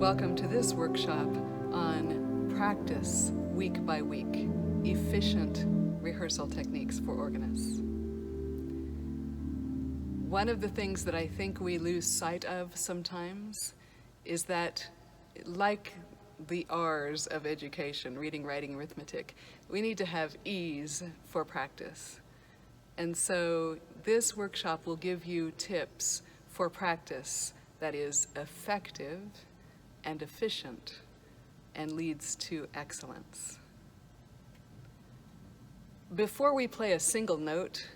Welcome to this workshop on practice week by week, efficient rehearsal techniques for organists. One of the things that I think we lose sight of sometimes is that, like the R's of education, reading, writing, arithmetic, we need to have E's for practice. And so this workshop will give you tips for practice that is effective and efficient and leads to excellence. Before we play a single note,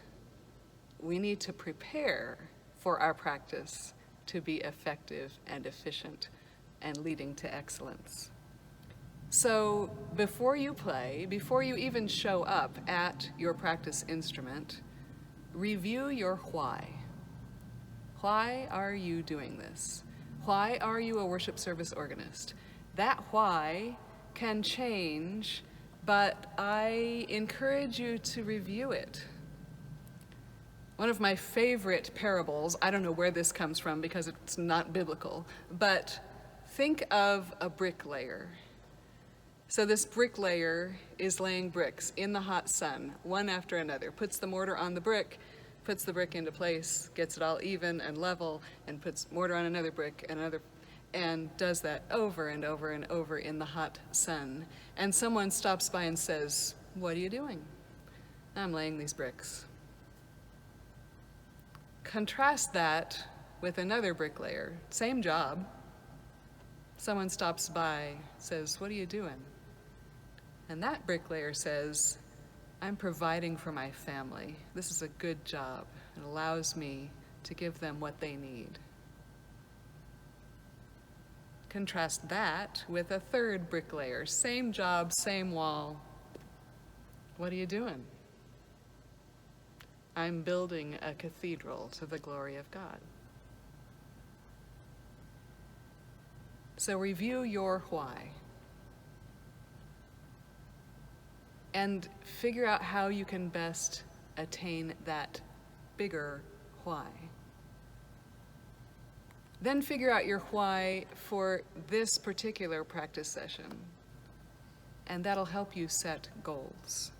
we need to prepare for our practice to be effective and efficient and leading to excellence. So before you play, before you even show up at your practice instrument, review your why. Why are you doing this? Why are you a worship service organist? That why can change, but I encourage you to review it. One of my favorite parables, I don't know where this comes from because it's not biblical, but think of a bricklayer. So this bricklayer is laying bricks in the hot sun, one after another, puts the mortar on the brick, puts the brick into place, gets it all even and level, and puts mortar on another brick and another, and does that over and over and over in the hot sun. And someone stops by and says, "What are you doing?" "I'm laying these bricks." Contrast that with another bricklayer, same job. Someone stops by, says, "What are you doing?" And that bricklayer says, "I'm providing for my family. This is a good job. It allows me to give them what they need." Contrast that with a third bricklayer, same job, same wall. "What are you doing?" "I'm building a cathedral to the glory of God." So review your why. And figure out how you can best attain that bigger why. Then figure out your why for this particular practice session, and that'll help you set goals.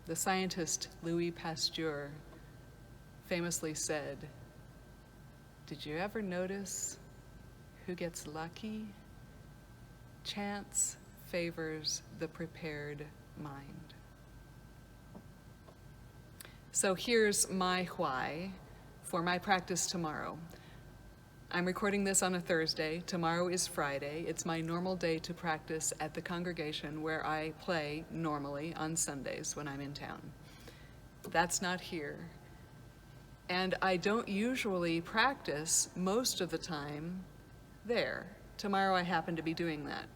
The scientist Louis Pasteur famously said, "Did you ever notice who gets lucky? Chance favors the prepared mind." So here's my why for my practice tomorrow. I'm recording this on a Thursday. Tomorrow is Friday. It's my normal day to practice at the congregation where I play normally on Sundays when I'm in town. That's not here. And I don't usually practice most of the time there. Tomorrow I happen to be doing that.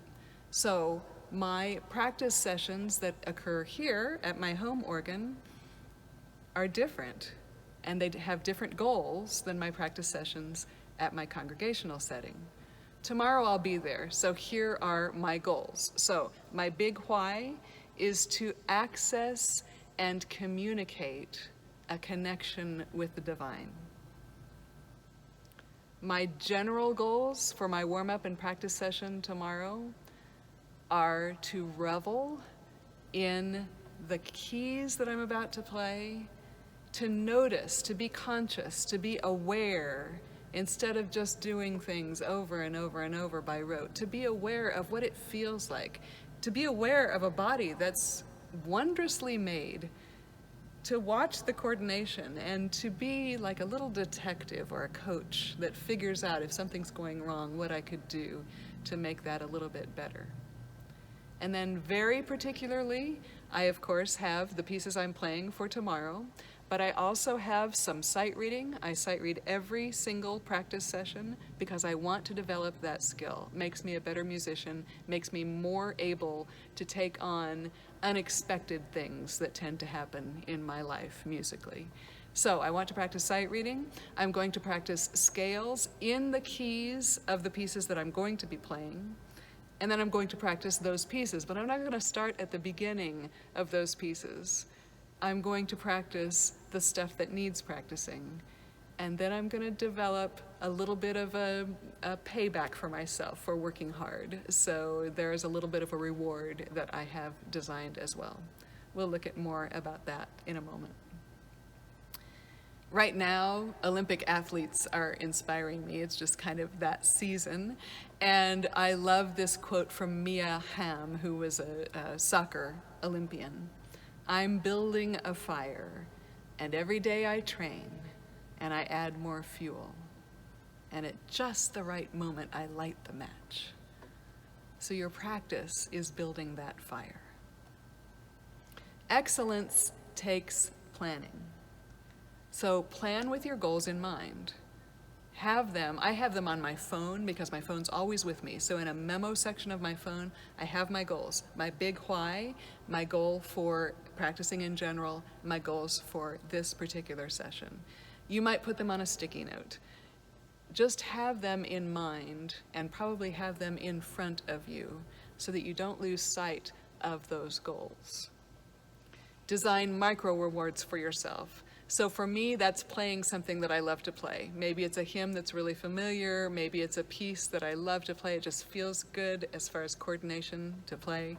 So my practice sessions that occur here at my home organ are different, and they have different goals than my practice sessions at my congregational setting. Tomorrow I'll be there, so here are my goals. So my big why is to access and communicate a connection with the divine. My general goals for my warm-up and practice session tomorrow are to revel in the keys that I'm about to play, to notice, to be conscious, to be aware, instead of just doing things over and over and over by rote, to be aware of what it feels like, to be aware of a body that's wondrously made, to watch the coordination, and to be like a little detective or a coach that figures out if something's going wrong, what I could do to make that a little bit better. And then very particularly, I of course have the pieces I'm playing for tomorrow, but I also have some sight reading. I sight read every single practice session because I want to develop that skill. Makes me a better musician, makes me more able to take on unexpected things that tend to happen in my life musically. So I want to practice sight reading. I'm going to practice scales in the keys of the pieces that I'm going to be playing. And then I'm going to practice those pieces, but I'm not going to start at the beginning of those pieces. I'm going to practice the stuff that needs practicing And then I'm going to develop a little bit of a payback for myself for working hard. So there's a little bit of a reward that I have designed as well. We'll look at more about that in a moment. Right now, Olympic athletes are inspiring me. It's just kind of that season. And I love this quote from Mia Hamm, who was a soccer Olympian. "I'm building a fire, and every day I train, and I add more fuel. And at just the right moment, I light the match." So your practice is building that fire. Excellence takes planning. So plan with your goals in mind. I have them on my phone because my phone's always with me. So in a memo section of my phone, I have my goals, my big why, my goal for practicing in general, my goals for this particular session. You might put them on a sticky note. Just have them in mind and probably have them in front of you so that you don't lose sight of those goals. Design micro rewards for yourself. So for me, that's playing something that I love to play. Maybe it's a hymn that's really familiar. Maybe it's a piece that I love to play. It just feels good as far as coordination to play.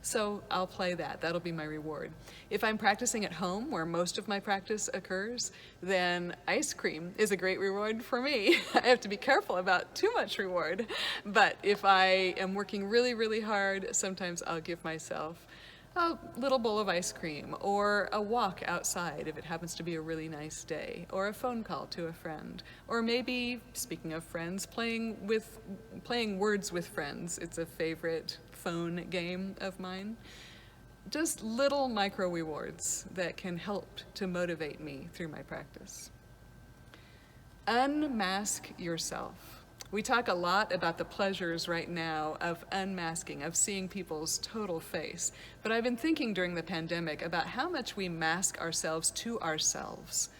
So I'll play that. That'll be my reward. If I'm practicing at home, where most of my practice occurs, then ice cream is a great reward for me. I have to be careful about too much reward. But if I am working really, really hard, sometimes I'll give myself a little bowl of ice cream, or a walk outside if it happens to be a really nice day, or a phone call to a friend, or maybe, speaking of friends, playing words with friends. It's a favorite phone game of mine. Just little micro rewards that can help to motivate me through my practice. Unmask yourself. We talk a lot about the pleasures right now of unmasking, of seeing people's total face. But I've been thinking during the pandemic about how much we mask ourselves to ourselves.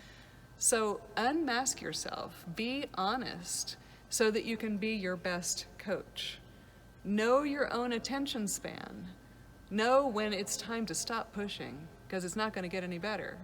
So unmask yourself, be honest, so that you can be your best coach. Know your own attention span. Know when it's time to stop pushing, because it's not going to get any better.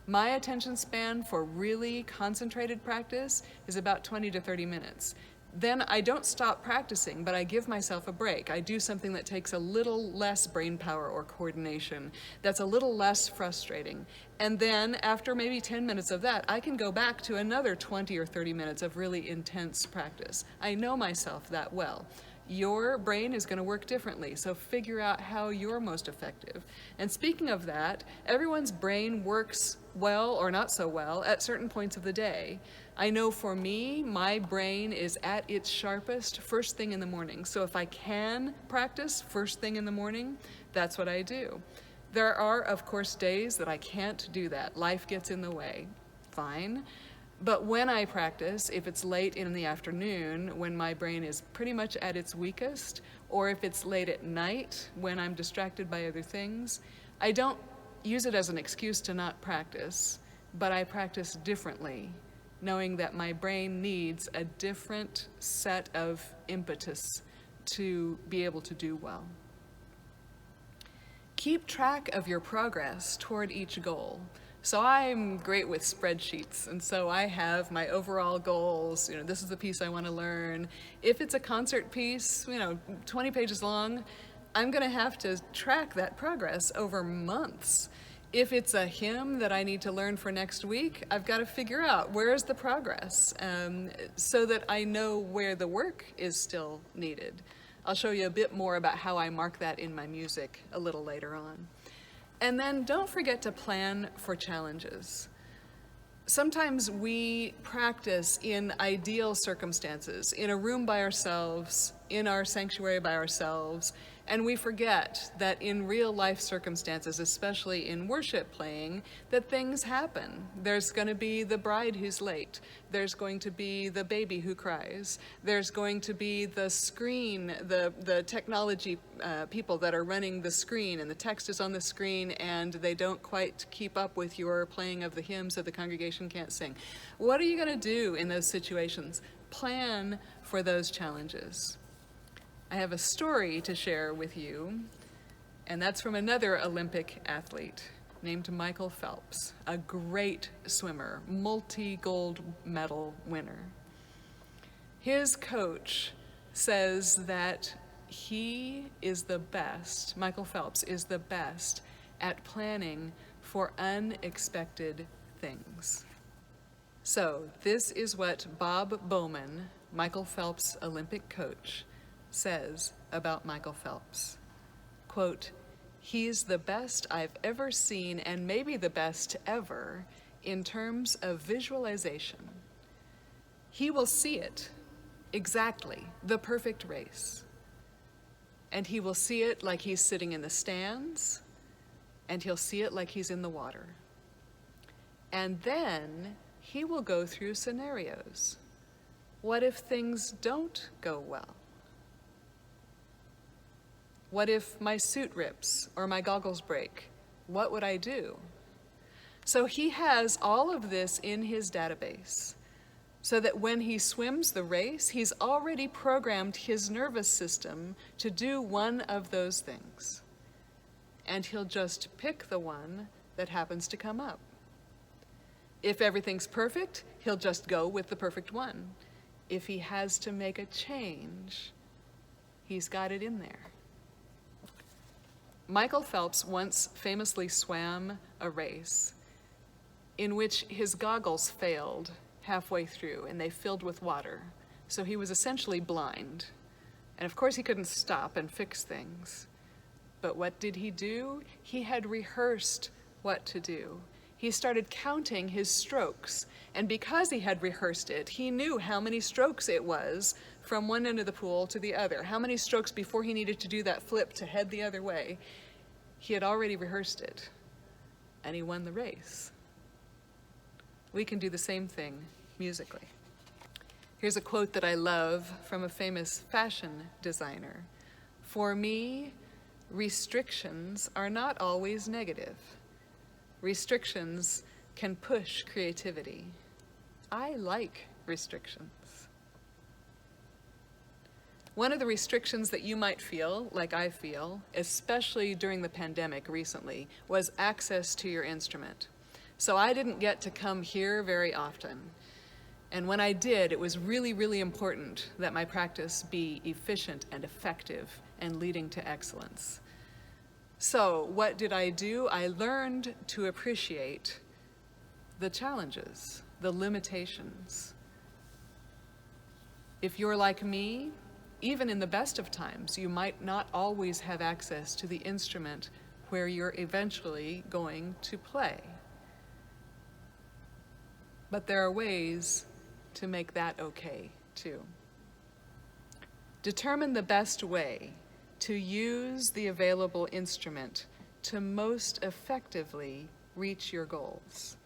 My attention span for really concentrated practice is about 20 to 30 minutes. Then I don't stop practicing, but I give myself a break. I do something that takes a little less brain power or coordination, that's a little less frustrating. And then after maybe 10 minutes of that, I can go back to another 20 or 30 minutes of really intense practice. I know myself that well. Your brain is going to work differently, so figure out how you're most effective. And speaking of that, everyone's brain works well or not so well at certain points of the day. I know for me, my brain is at its sharpest first thing in the morning. So if I can practice first thing in the morning, that's what I do. There are, of course, days that I can't do that. Life gets in the way. Fine. But when I practice, if it's late in the afternoon, when my brain is pretty much at its weakest, or if it's late at night when I'm distracted by other things, I don't use it as an excuse to not practice, but I practice differently, knowing that my brain needs a different set of impetus to be able to do well. Keep track of your progress toward each goal. So I'm great with spreadsheets, and so I have my overall goals. This is the piece I want to learn. If it's a concert piece, 20 pages long, I'm going to have to track that progress over months. If it's a hymn that I need to learn for next week, I've got to figure out where is the progress so that I know where the work is still needed. I'll show you a bit more about how I mark that in my music a little later on. And then don't forget to plan for challenges. Sometimes we practice in ideal circumstances, in a room by ourselves, in our sanctuary by ourselves, and we forget that in real life circumstances, especially in worship playing, that things happen. There's going to be the bride who's late. There's going to be the baby who cries. There's going to be the screen, the technology people that are running the screen, and the text is on the screen, and they don't quite keep up with your playing of the hymn, so the congregation can't sing. What are you going to do in those situations? Plan for those challenges. I have a story to share with you, and that's from another Olympic athlete. named Michael Phelps, a great swimmer, multi-gold medal winner. His coach says that he is the best, Michael Phelps is the best at planning for unexpected things. So this is what Bob Bowman, Michael Phelps' Olympic coach, says about Michael Phelps. Quote, "He's the best I've ever seen and maybe the best ever in terms of visualization. He will see it, exactly, the perfect race. And he will see it like he's sitting in the stands, and he'll see it like he's in the water. And then he will go through scenarios. What if things don't go well? What if my suit rips or my goggles break? What would I do?" So he has all of this in his database, so that when he swims the race, he's already programmed his nervous system to do one of those things. And he'll just pick the one that happens to come up. If everything's perfect, he'll just go with the perfect one. If he has to make a change, he's got it in there. Michael Phelps once famously swam a race in which his goggles failed halfway through and they filled with water. So he was essentially blind. And of course he couldn't stop and fix things. But what did he do? He had rehearsed what to do. He started counting his strokes. And because he had rehearsed it, he knew how many strokes it was from one end of the pool to the other, how many strokes before he needed to do that flip to head the other way. He had already rehearsed it, and he won the race. We can do the same thing musically. Here's a quote that I love from a famous fashion designer. "For me, restrictions are not always negative. Restrictions can push creativity. I like restrictions." One of the restrictions that you might feel, like I feel, especially during the pandemic recently, was access to your instrument. So I didn't get to come here very often. And when I did, it was really, really important that my practice be efficient and effective and leading to excellence. So what did I do? I learned to appreciate the challenges, the limitations. If you're like me, even in the best of times, you might not always have access to the instrument where you're eventually going to play. But there are ways to make that okay, too. Determine the best way to use the available instrument to most effectively reach your goals.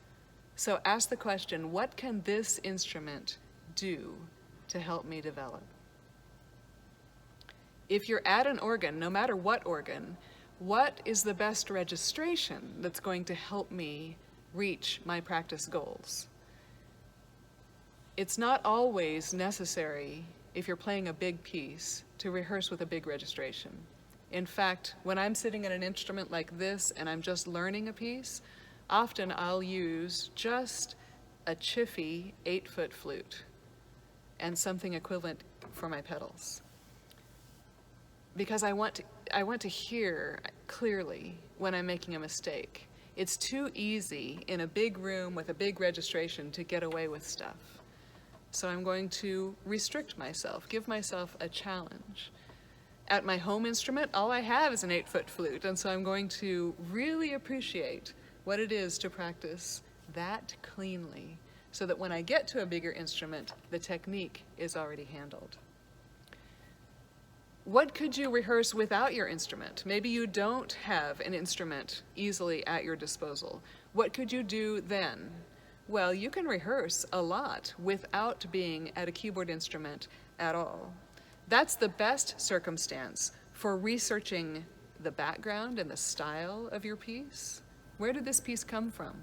So ask the question, what can this instrument do to help me develop? If you're at an organ, no matter what organ, what is the best registration that's going to help me reach my practice goals? It's not always necessary, if you're playing a big piece, to rehearse with a big registration. In fact, when I'm sitting at an instrument like this and I'm just learning a piece, often I'll use just a chiffy 8-foot flute and something equivalent for my pedals. Because I want to hear clearly when I'm making a mistake. It's too easy in a big room with a big registration to get away with stuff. So I'm going to restrict myself, give myself a challenge. At my home instrument, all I have is an 8-foot flute, and so I'm going to really appreciate what it is to practice that cleanly, so that when I get to a bigger instrument, the technique is already handled. What could you rehearse without your instrument? Maybe you don't have an instrument easily at your disposal. What could you do then? Well, you can rehearse a lot without being at a keyboard instrument at all. That's the best circumstance for researching the background and the style of your piece. Where did this piece come from?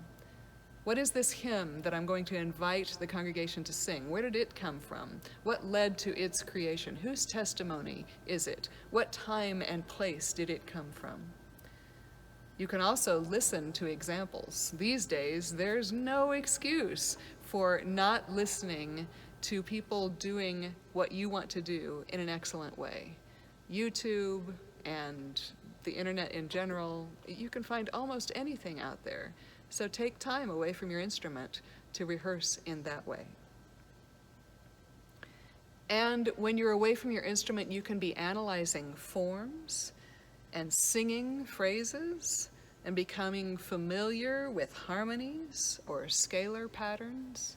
What is this hymn that I'm going to invite the congregation to sing? Where did it come from? What led to its creation? Whose testimony is it? What time and place did it come from? You can also listen to examples. These days, there's no excuse for not listening to people doing what you want to do in an excellent way. YouTube and the internet in general, you can find almost anything out there. So take time away from your instrument to rehearse in that way. And when you're away from your instrument, you can be analyzing forms and singing phrases and becoming familiar with harmonies or scalar patterns.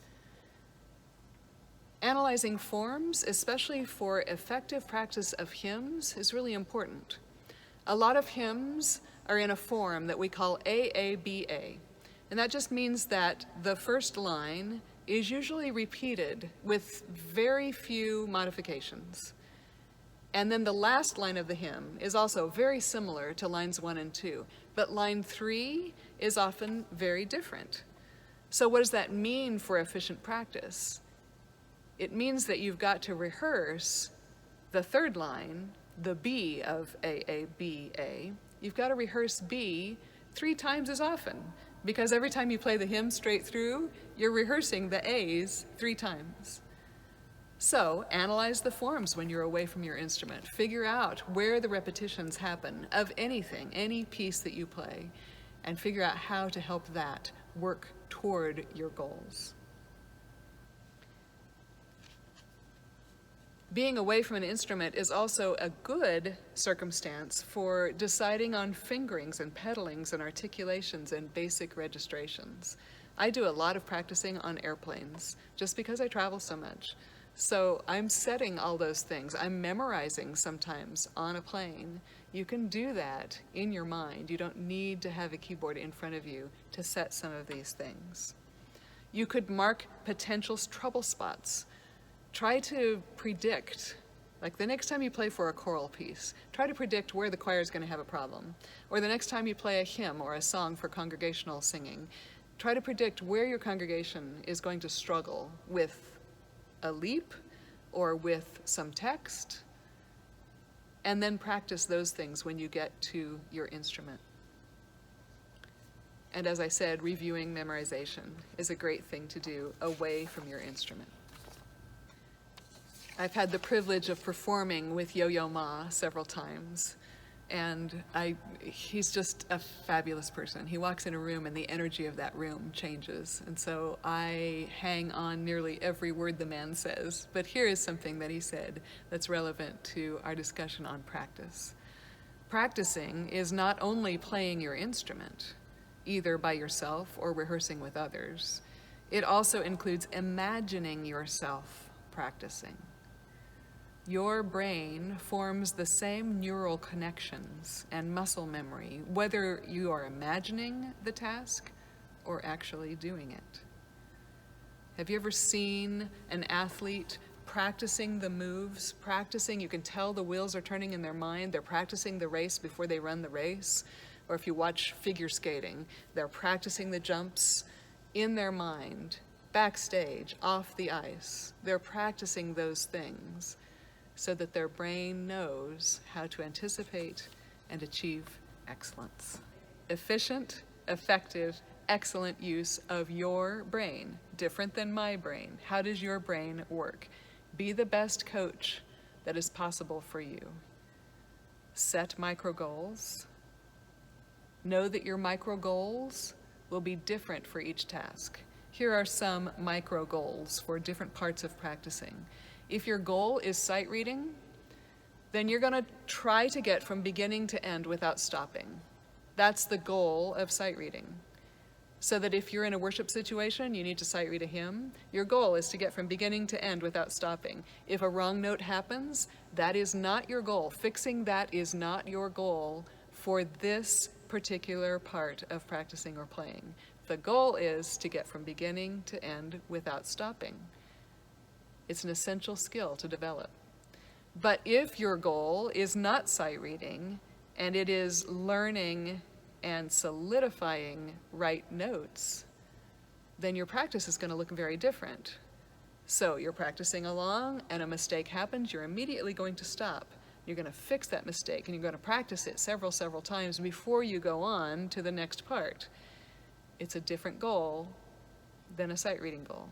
Analyzing forms, especially for effective practice of hymns, is really important. A lot of hymns are in a form that we call AABA, and that just means that the first line is usually repeated with very few modifications. And then the last line of the hymn is also very similar to lines 1 and 2, but line 3 is often very different. So what does that mean for efficient practice? It means that you've got to rehearse the third line, the B of AABA. You've got to rehearse B 3 times as often, because every time you play the hymn straight through, you're rehearsing the A's 3 times. So analyze the forms when you're away from your instrument. Figure out where the repetitions happen of anything, any piece that you play, and figure out how to help that work toward your goals. Being away from an instrument is also a good circumstance for deciding on fingerings and pedalings and articulations and basic registrations. I do a lot of practicing on airplanes just because I travel so much. So I'm setting all those things. I'm memorizing sometimes on a plane. You can do that in your mind. You don't need to have a keyboard in front of you to set some of these things. You could mark potential trouble spots. Try to predict, like the next time you play for a choral piece, try to predict where the choir is going to have a problem. Or the next time you play a hymn or a song for congregational singing, try to predict where your congregation is going to struggle with a leap or with some text, and then practice those things when you get to your instrument. And as I said, reviewing memorization is a great thing to do away from your instrument. I've had the privilege of performing with Yo-Yo Ma several times, and he's just a fabulous person. He walks in a room and the energy of that room changes, and so I hang on nearly every word the man says. But here is something that he said that's relevant to our discussion on practice. Practicing is not only playing your instrument, either by yourself or rehearsing with others. It also includes imagining yourself practicing. Your brain forms the same neural connections and muscle memory, whether you are imagining the task or actually doing it. Have you ever seen an athlete practicing the moves, practicing? You can tell the wheels are turning in their mind. They're practicing the race before they run the race. Or if you watch figure skating, they're practicing the jumps in their mind, backstage, off the ice. They're practicing those things so that their brain knows how to anticipate and achieve excellence. Efficient, effective, excellent use of your brain, different than my brain. How does your brain work? Be the best coach that is possible for you. Set micro goals. Know that your micro goals will be different for each task. Here are some micro goals for different parts of practicing. If your goal is sight reading, then you're going to try to get from beginning to end without stopping. That's the goal of sight reading. So that if you're in a worship situation, you need to sight read a hymn, your goal is to get from beginning to end without stopping. If a wrong note happens, that is not your goal. Fixing that is not your goal for this particular part of practicing or playing. The goal is to get from beginning to end without stopping. It's an essential skill to develop. But if your goal is not sight reading, and it is learning and solidifying right notes, then your practice is going to look very different. So you're practicing along, and a mistake happens, you're immediately going to stop. You're going to fix that mistake, and you're going to practice it several times before you go on to the next part. It's a different goal than a sight reading goal.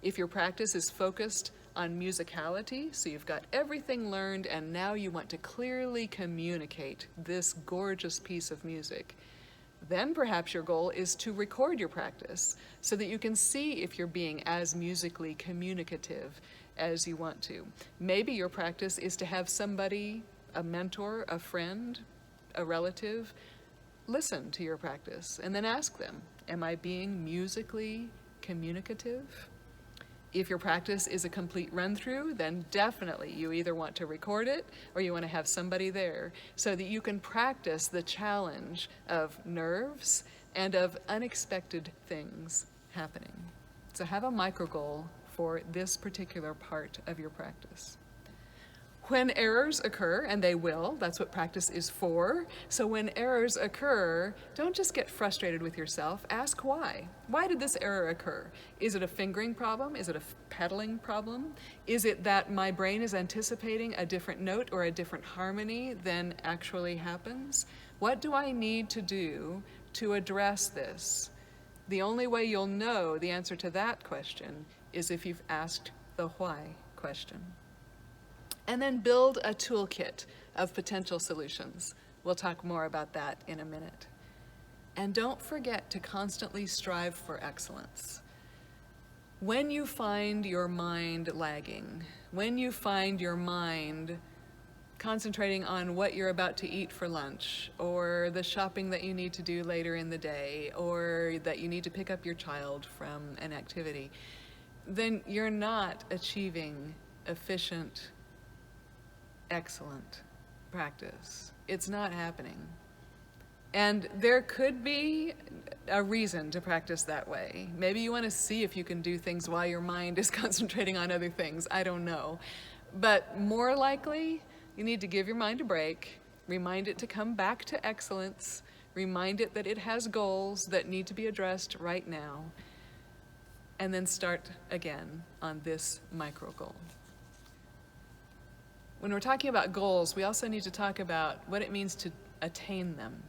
If your practice is focused on musicality, so you've got everything learned and now you want to clearly communicate this gorgeous piece of music, then perhaps your goal is to record your practice so that you can see if you're being as musically communicative as you want to. Maybe your practice is to have somebody, a mentor, a friend, a relative, listen to your practice and then ask them, am I being musically communicative? If your practice is a complete run-through, then definitely you either want to record it or you want to have somebody there so that you can practice the challenge of nerves and of unexpected things happening. So have a micro goal for this particular part of your practice. When errors occur, and they will, that's what practice is for. So when errors occur, don't just get frustrated with yourself. Ask why. Why did this error occur? Is it a fingering problem? Is it a pedaling problem? Is it that my brain is anticipating a different note or a different harmony than actually happens? What do I need to do to address this? The only way you'll know the answer to that question is if you've asked the why question. And then build a toolkit of potential solutions. We'll talk more about that in a minute. And don't forget to constantly strive for excellence. When you find your mind lagging, when you find your mind concentrating on what you're about to eat for lunch, or the shopping that you need to do later in the day, or that you need to pick up your child from an activity, then you're not achieving efficient, excellent practice. It's not happening. And there could be a reason to practice that way. Maybe you want to see if you can do things while your mind is concentrating on other things. I don't know. But more likely, you need to give your mind a break, remind it to come back to excellence, remind it that it has goals that need to be addressed right now, and then start again on this micro goal. When we're talking about goals, we also need to talk about what it means to attain them.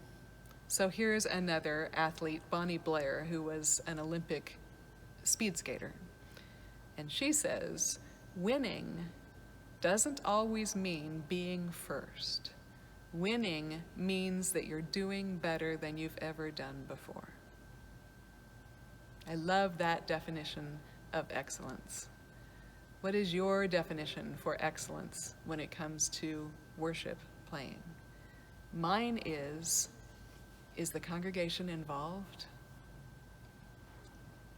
So here's another athlete, Bonnie Blair, who was an Olympic speed skater. And she says, winning doesn't always mean being first. Winning means that you're doing better than you've ever done before. I love that definition of excellence. What is your definition for excellence when it comes to worship playing? Mine is the congregation involved?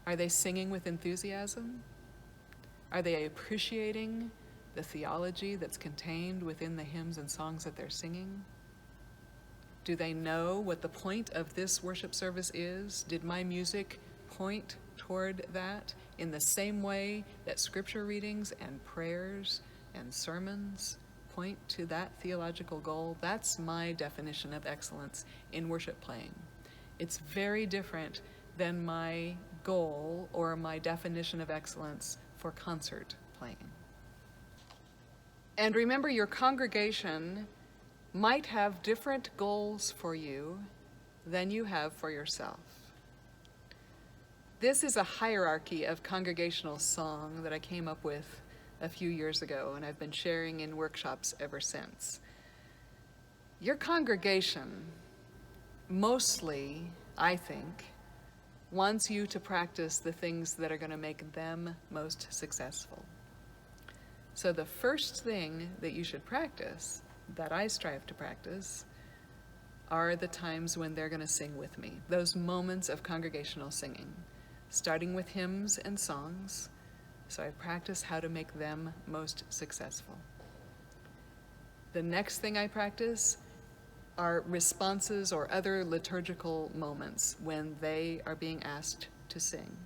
Are they singing with enthusiasm? Are they appreciating the theology that's contained within the hymns and songs that they're singing? Do they know what the point of this worship service is? Did my music point toward that in the same way that scripture readings and prayers and sermons point to that theological goal? That's my definition of excellence in worship playing. It's very different than my goal or my definition of excellence for concert playing. And remember, your congregation might have different goals for you than you have for yourself. This is a hierarchy of congregational song that I came up with a few years ago, and I've been sharing in workshops ever since. Your congregation mostly, I think, wants you to practice the things that are going to make them most successful. So the first thing that you should practice, that I strive to practice, are the times when they're going to sing with me, those moments of congregational singing, starting with hymns and songs, so I practice how to make them most successful. The next thing I practice are responses or other liturgical moments when they are being asked to sing.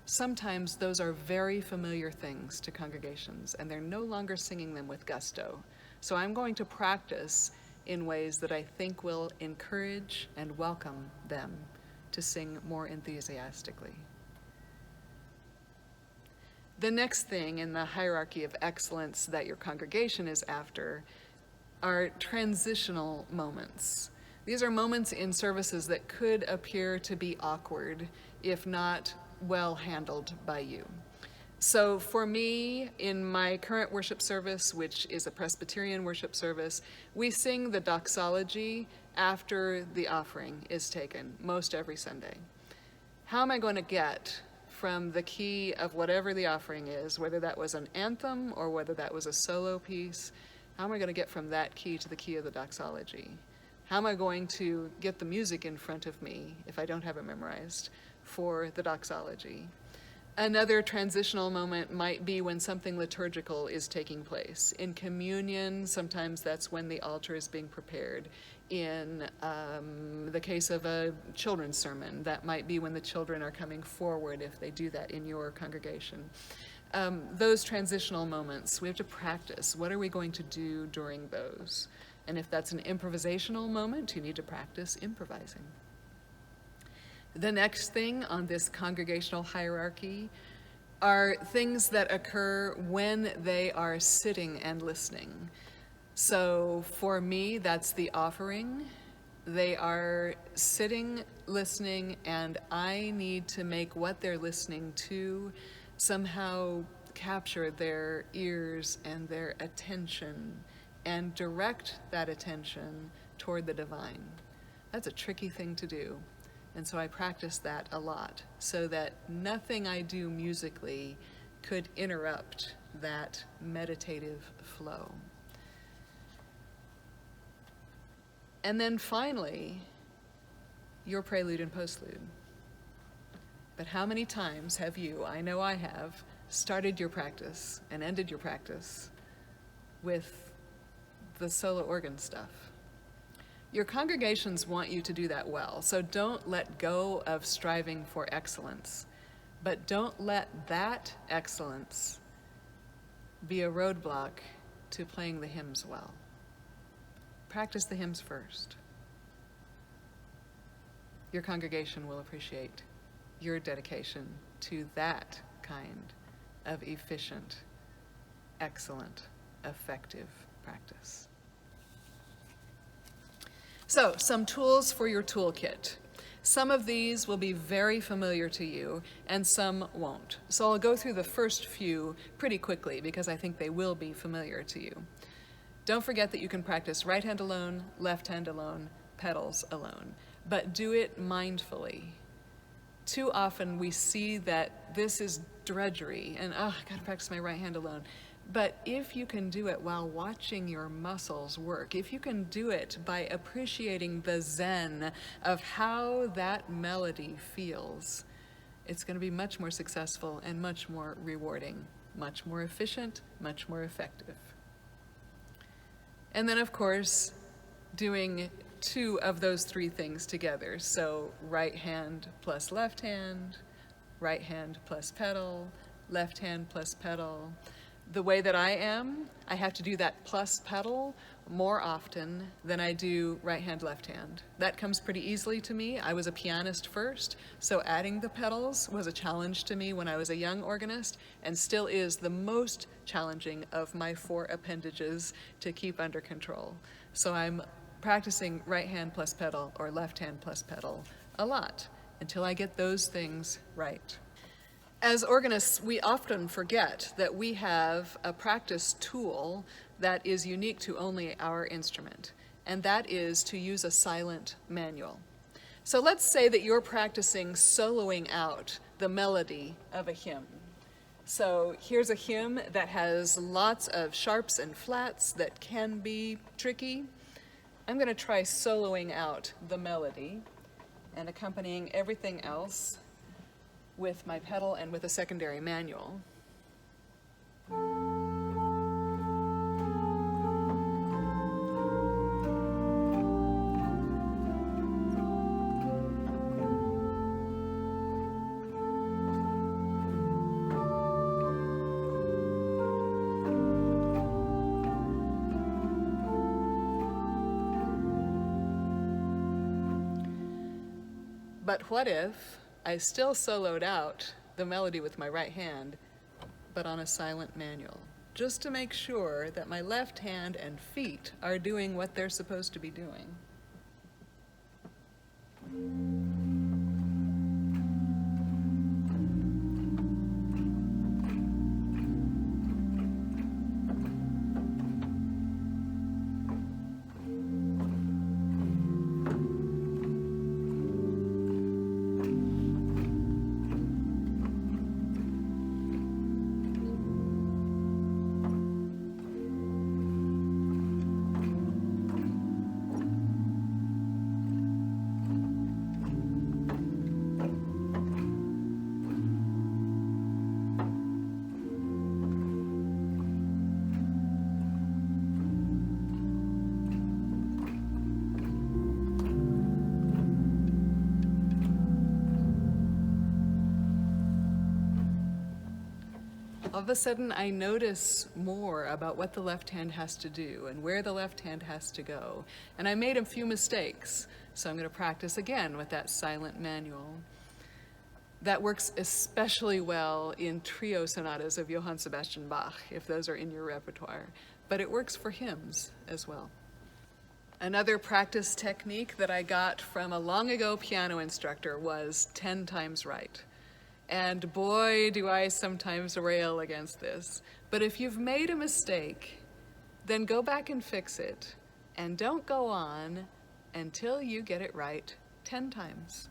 Sometimes those are very familiar things to congregations, and they're no longer singing them with gusto. So I'm going to practice in ways that I think will encourage and welcome them to sing more enthusiastically. The next thing in the hierarchy of excellence that your congregation is after are transitional moments. These are moments in services that could appear to be awkward if not well handled by you. So for me, in my current worship service, which is a Presbyterian worship service, we sing the doxology after the offering is taken, most every Sunday. How am I going to get from the key of whatever the offering is, whether that was an anthem or whether that was a solo piece, how am I going to get from that key to the key of the doxology? How am I going to get the music in front of me, if I don't have it memorized, for the doxology? Another transitional moment might be when something liturgical is taking place. In communion, sometimes that's when the altar is being prepared. In the case of a children's sermon, that might be when the children are coming forward, if they do that in your congregation. Those transitional moments, we have to practice. What are we going to do during those? And if that's an improvisational moment, you need to practice improvising. The next thing on this congregational hierarchy are things that occur when they are sitting and listening. So for me, that's the offering. They are sitting, listening, and I need to make what they're listening to somehow capture their ears and their attention and direct that attention toward the divine. That's a tricky thing to do. And so I practice that a lot so that nothing I do musically could interrupt that meditative flow. And then finally, your prelude and postlude. But how many times have you, I know I have, started your practice and ended your practice with the solo organ stuff? Your congregations want you to do that well, so don't let go of striving for excellence, but don't let that excellence be a roadblock to playing the hymns well. Practice the hymns first. Your congregation will appreciate your dedication to that kind of efficient, excellent, effective practice. So, some tools for your toolkit. Some of these will be very familiar to you, and some won't. So I'll go through the first few pretty quickly because I think they will be familiar to you. Don't forget that you can practice right hand alone, left hand alone, pedals alone, but do it mindfully. Too often we see that this is drudgery and, I gotta practice my right hand alone. But if you can do it while watching your muscles work, if you can do it by appreciating the zen of how that melody feels, it's going to be much more successful and much more rewarding, much more efficient, much more effective. And then, of course, doing two of those three things together. So right hand plus left hand plus pedal, left hand plus pedal. The way that I am, I have to do that plus pedal more often than I do right hand, left hand. That comes pretty easily to me. I was a pianist first, so adding the pedals was a challenge to me when I was a young organist, and still is the most challenging of my four appendages to keep under control. So I'm practicing right hand plus pedal or left hand plus pedal a lot until I get those things right. As organists, we often forget that we have a practice tool that is unique to only our instrument, and that is to use a silent manual. So let's say that you're practicing soloing out the melody of a hymn. So here's a hymn that has lots of sharps and flats that can be tricky. I'm going to try soloing out the melody and accompanying everything else with my pedal and with a secondary manual. But what if I still soloed out the melody with my right hand, but on a silent manual? just to make sure that my left hand and feet are doing what they're supposed to be doing. All of a sudden, I notice more about what the left hand has to do and where the left hand has to go. And I made a few mistakes, so I'm going to practice again with that silent manual. That works especially well in trio sonatas of Johann Sebastian Bach, if those are in your repertoire. But it works for hymns as well. Another practice technique that I got from a long ago piano instructor was 10 times right. And boy, do I sometimes rail against this. But if you've made a mistake, then go back and fix it. And don't go on until you get it right 10 times.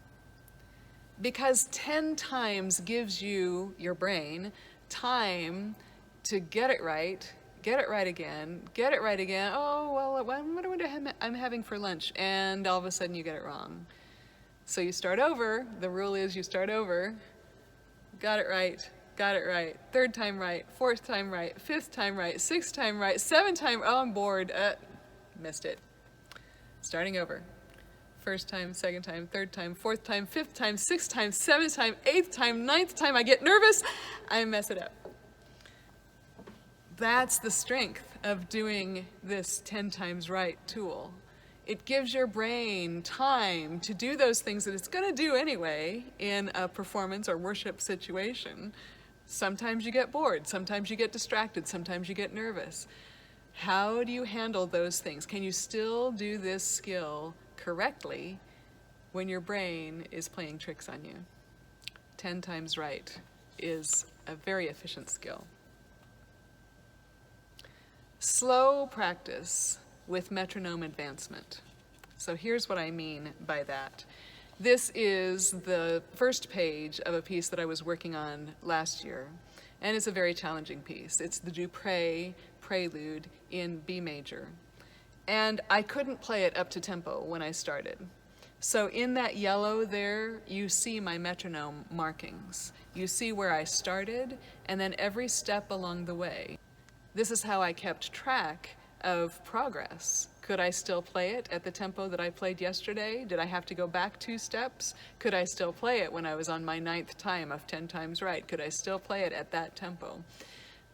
Because 10 times gives you, your brain, time to get it right again, get it right again. Oh, well, what I'm having for lunch? And all of a sudden you get it wrong. So you start over. The rule is you start over. Got it right, third time right, fourth time right, fifth time right, sixth time right, seventh time, oh, I'm bored, missed it. Starting over. First time, second time, third time, fourth time, fifth time, sixth time, seventh time, eighth time, ninth time, I get nervous, I mess it up. That's the strength of doing this 10 times right tool. It gives your brain time to do those things that it's going to do anyway in a performance or worship situation. Sometimes you get bored, sometimes you get distracted, sometimes you get nervous. How do you handle those things? Can you still do this skill correctly when your brain is playing tricks on you? 10 times right is a very efficient skill. Slow practice with metronome advancement. So here's what I mean by that. This is the first page of a piece that I was working on last year, and it's a very challenging piece. It's the Dupré Prelude in B major. And I couldn't play it up to tempo when I started. So in that yellow there, you see my metronome markings. You see where I started, and then every step along the way. This is how I kept track of progress. Could I still play it at the tempo that I played yesterday? Did I have to go back 2 steps? Could I still play it when I was on my 9th time of 10 times right? Could I still play it at that tempo?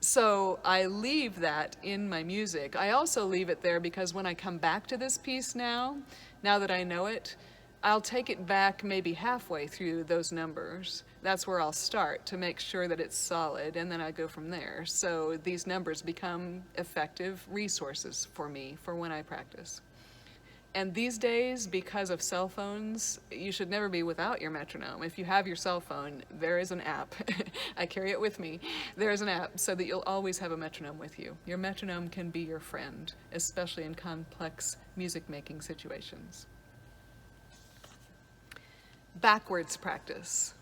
So I leave that in my music. I also leave it there because when I come back to this piece now that I know it, I'll take it back maybe halfway through those numbers. That's where I'll start to make sure that it's solid, and then I go from there. So these numbers become effective resources for me for when I practice. And these days, because of cell phones, you should never be without your metronome. If you have your cell phone, there is an app. I carry it with me. There is an app so that you'll always have a metronome with you. Your metronome can be your friend, especially in complex music-making situations. Backwards practice.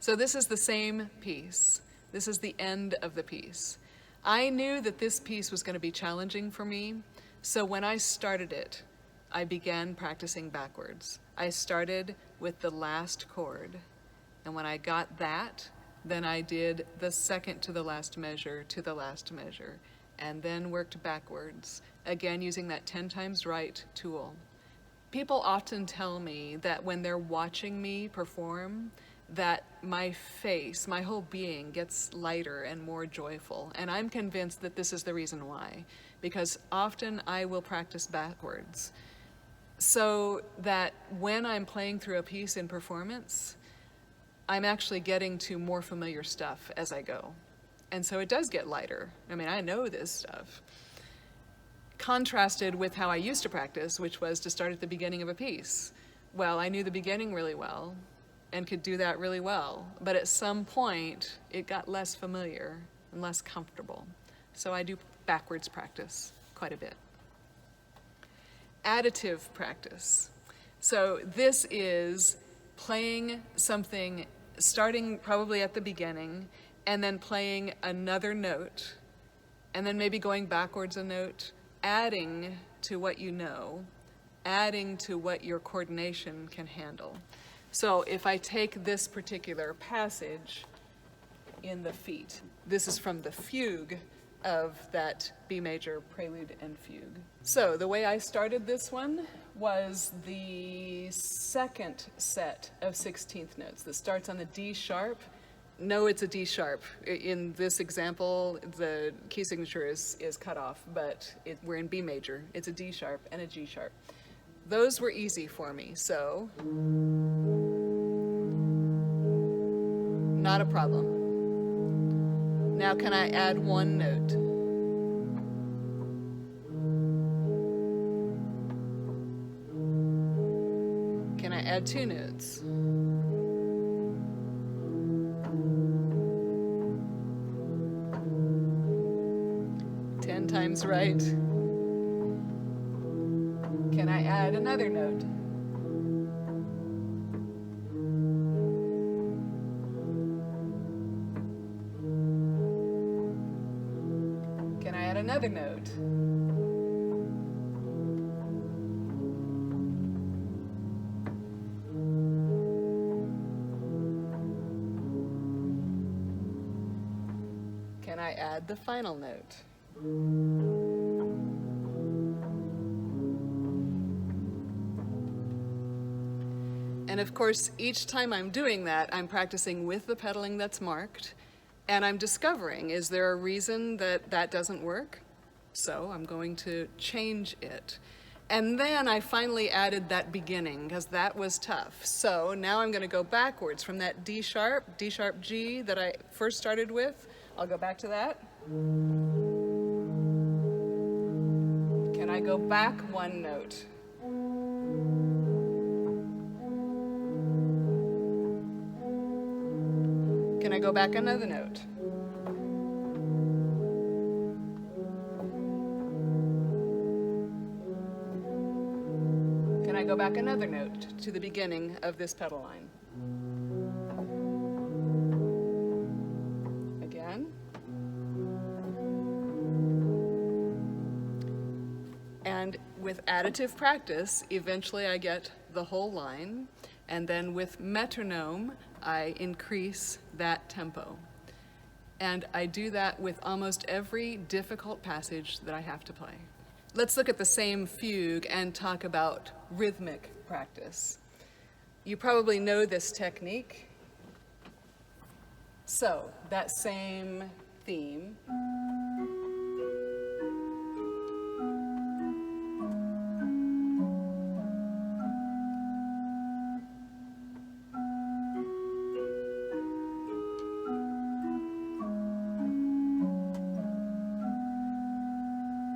So this is the same piece. This is the end of the piece. I knew that this piece was going to be challenging for me, so when I started it, I began practicing backwards. I started with the last chord, and when I got that, then I did the second to the last measure to the last measure, and then worked backwards, again using that 10 times right tool. People often tell me that when they're watching me perform, that my face, my whole being gets lighter and more joyful. And I'm convinced that this is the reason why, because often I will practice backwards so that when I'm playing through a piece in performance, I'm actually getting to more familiar stuff as I go. And so it does get lighter. I mean, I know this stuff. Contrasted with how I used to practice, which was to start at the beginning of a piece. Well, I knew the beginning really well and could do that really well, but at some point it got less familiar and less comfortable. So I do backwards practice quite a bit. Additive practice. So this is playing something, starting probably at the beginning, and then playing another note, and then maybe going backwards a note, adding to what you know, adding to what your coordination can handle. So if I take this particular passage in the feet, this is from the fugue of that B major prelude and fugue. So the way I started this one was the second set of 16th notes that starts on the D sharp. No, it's a D sharp. In this example, the key signature is cut off, but we're in B major. It's a D sharp and a G sharp. Those were easy for me, so not a problem. Now can I add one note? Can I add two notes? Ten times right. Can I add another note? Can I add another note? Can I add the final note? And of course, each time I'm doing that, I'm practicing with the pedaling that's marked, and I'm discovering, is there a reason that that doesn't work? So I'm going to change it. And then I finally added that beginning, because that was tough. So now I'm going to go backwards from that D sharp G that I first started with. I'll go back to that. Can I go back one note? Can I go back another note? Can I go back another note to the beginning of this pedal line? Again. And with additive practice, eventually I get the whole line, and then with metronome, I increase that tempo. And I do that with almost every difficult passage that I have to play. Let's look at the same fugue and talk about rhythmic practice. You probably know this technique. So, that same theme.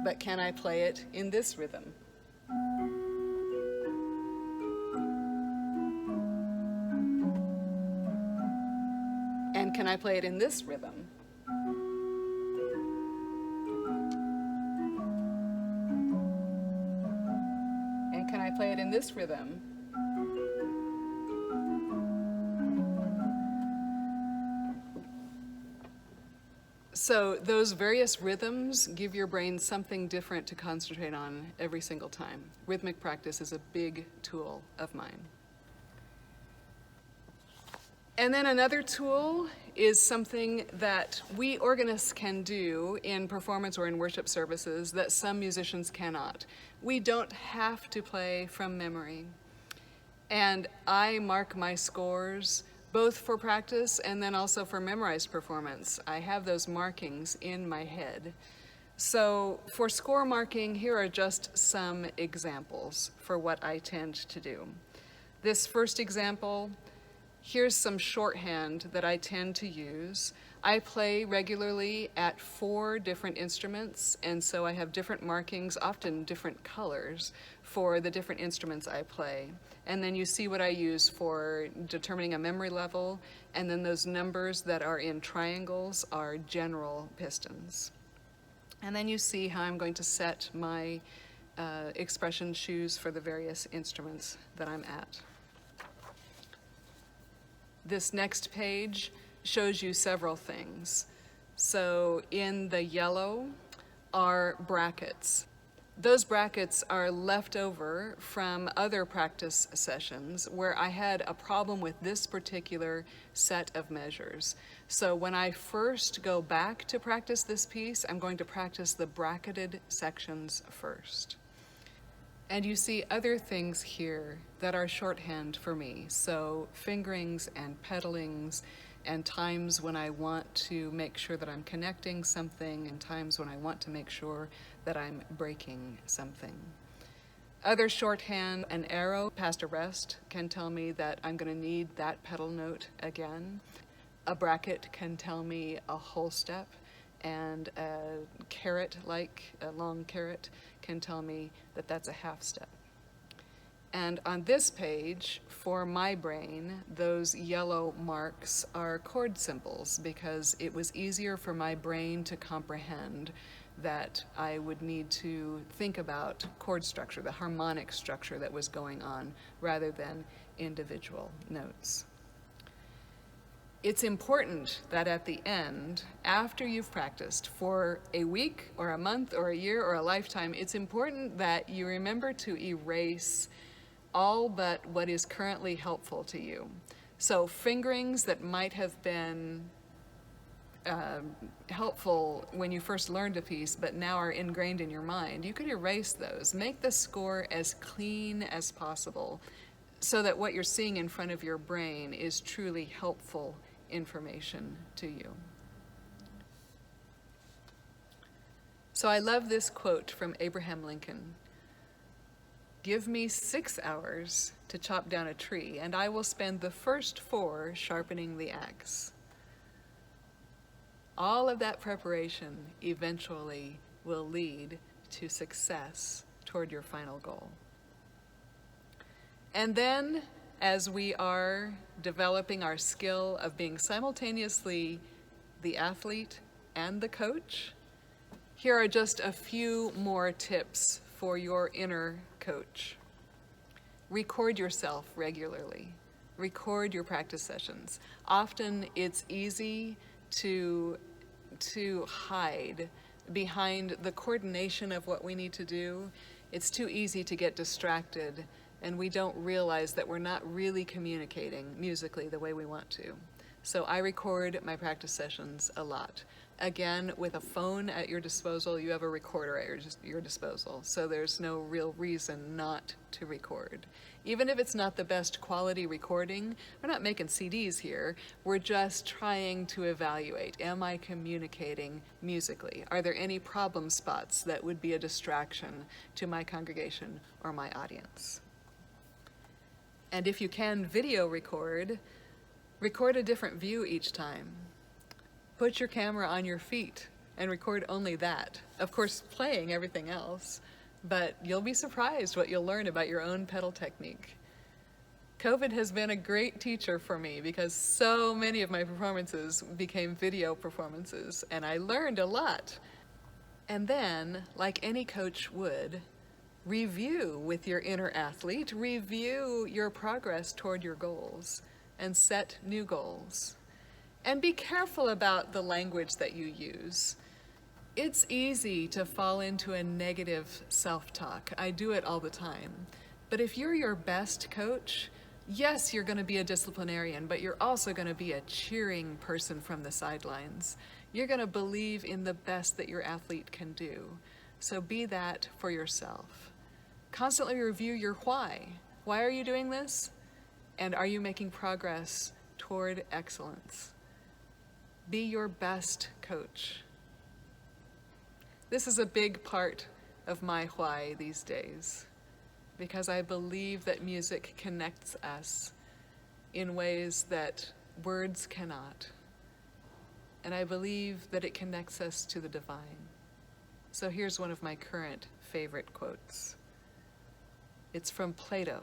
But can I play it in this rhythm? And can I play it in this rhythm? And can I play it in this rhythm? So those various rhythms give your brain something different to concentrate on every single time. Rhythmic practice is a big tool of mine. And then another tool is something that we organists can do in performance or in worship services that some musicians cannot. We don't have to play from memory. And I mark my scores both for practice and then also for memorized performance. I have those markings in my head. So for score marking, here are just some examples for what I tend to do. This first example, here's some shorthand that I tend to use. I play regularly at 4 different instruments, and so I have different markings, often different colors, for the different instruments I play. And then you see what I use for determining a memory level, and then those numbers that are in triangles are general pistons. And then you see how I'm going to set my expression shoes for the various instruments that I'm at. This next page shows you several things. So in the yellow are brackets. Those brackets are left over from other practice sessions where I had a problem with this particular set of measures. So when I first go back to practice this piece, I'm going to practice the bracketed sections first. And you see other things here that are shorthand for me. So fingerings and pedalings, and times when I want to make sure that I'm connecting something, and times when I want to make sure that I'm breaking something. Other shorthand, an arrow past a rest can tell me that I'm going to need that pedal note again. A bracket can tell me a whole step, and a caret, like a long caret, can tell me that that's a half step. And on this page, for my brain, those yellow marks are chord symbols because it was easier for my brain to comprehend that I would need to think about chord structure, the harmonic structure that was going on, rather than individual notes. It's important that at the end, after you've practiced for a week or a month or a year or a lifetime, it's important that you remember to erase all but what is currently helpful to you. So fingerings that might have been helpful when you first learned a piece but now are ingrained in your mind, you could erase those. Make the score as clean as possible so that what you're seeing in front of your brain is truly helpful information to you. So I love this quote from Abraham Lincoln. "Give me 6 hours to chop down a tree, and I will spend the first 4 sharpening the axe." All of that preparation eventually will lead to success toward your final goal. And then, as we are developing our skill of being simultaneously the athlete and the coach, here are just a few more tips for your inner coach. Record yourself regularly. Record your practice sessions. Often it's easy to hide behind the coordination of what we need to do. It's too easy to get distracted, and we don't realize that we're not really communicating musically the way we want to. So I record my practice sessions a lot. Again, with a phone at your disposal, you have a recorder at your disposal, so there's no real reason not to record. Even if it's not the best quality recording, we're not making CDs here, we're just trying to evaluate, am I communicating musically? Are there any problem spots that would be a distraction to my congregation or my audience? And if you can video record a different view each time. Put your camera on your feet and record only that. Of course, playing everything else, but you'll be surprised what you'll learn about your own pedal technique. COVID has been a great teacher for me because so many of my performances became video performances, and I learned a lot. And then, like any coach would, review with your inner athlete, review your progress toward your goals, and set new goals. And be careful about the language that you use. It's easy to fall into a negative self-talk. I do it all the time. But if you're your best coach, yes, you're going to be a disciplinarian, but you're also going to be a cheering person from the sidelines. You're going to believe in the best that your athlete can do. So be that for yourself. Constantly review your why. Why are you doing this? And are you making progress toward excellence? Be your best coach. This is a big part of my why these days, because I believe that music connects us in ways that words cannot. and I believe that it connects us to the divine. So here's one of my current favorite quotes. It's from Plato.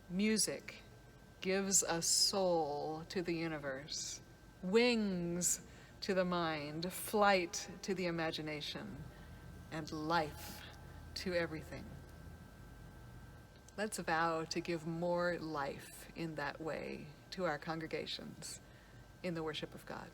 Music gives a soul to the universe, wings to the mind, flight to the imagination, and life to everything. Let's vow to give more life in that way to our congregations in the worship of God.